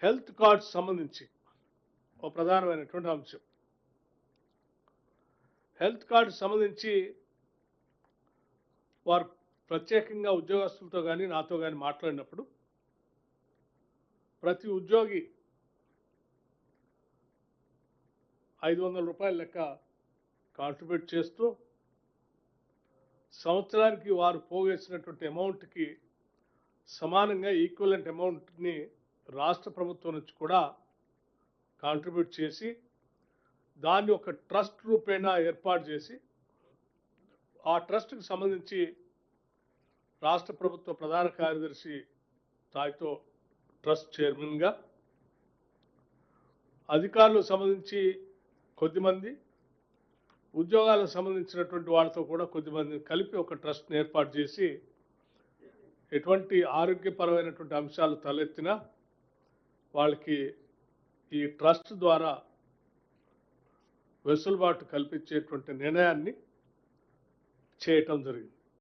Health cards సంబంధించి ఒక ప్రధానమైనటువంటి అంశం. హెల్త్ కార్డు సంబంధించి వారు ప్రత్యేకంగా ఉద్యోగస్తులతో కానీ నాతో కానీ మాట్లాడినప్పుడు ప్రతి ఉద్యోగి 500 రూపాయల లెక్క కాంట్రిబ్యూట్ చేస్తూ సంవత్సరానికి వారు పోగేసినటువంటి అమౌంట్కి సమానంగా ఈక్వలెంట్ అమౌంట్ని రాష్ట్ర ప్రభుత్వం నుంచి కూడా కాంట్రిబ్యూట్ చేసి దాన్ని ఒక ట్రస్ట్ రూపేణా ఏర్పాటు చేసి ఆ ట్రస్ట్కి సంబంధించి రాష్ట్ర ప్రభుత్వ ప్రధాన కార్యదర్శి స్థాయితో ట్రస్ట్ చైర్మన్గా, అధికారులకు సంబంధించి కొద్దిమంది, ఉద్యోగాలకు సంబంధించినటువంటి వాళ్ళతో కూడా కొద్దిమంది కలిపి ఒక ట్రస్ట్ని ఏర్పాటు చేసి ఎటువంటి ఆరోగ్యపరమైనటువంటి అంశాలు తలెత్తినా వాళ్ళకి ఈ ట్రస్ట్ ద్వారా వెసులుబాటు కల్పించేటువంటి నిర్ణయాన్ని చేయటం జరిగింది.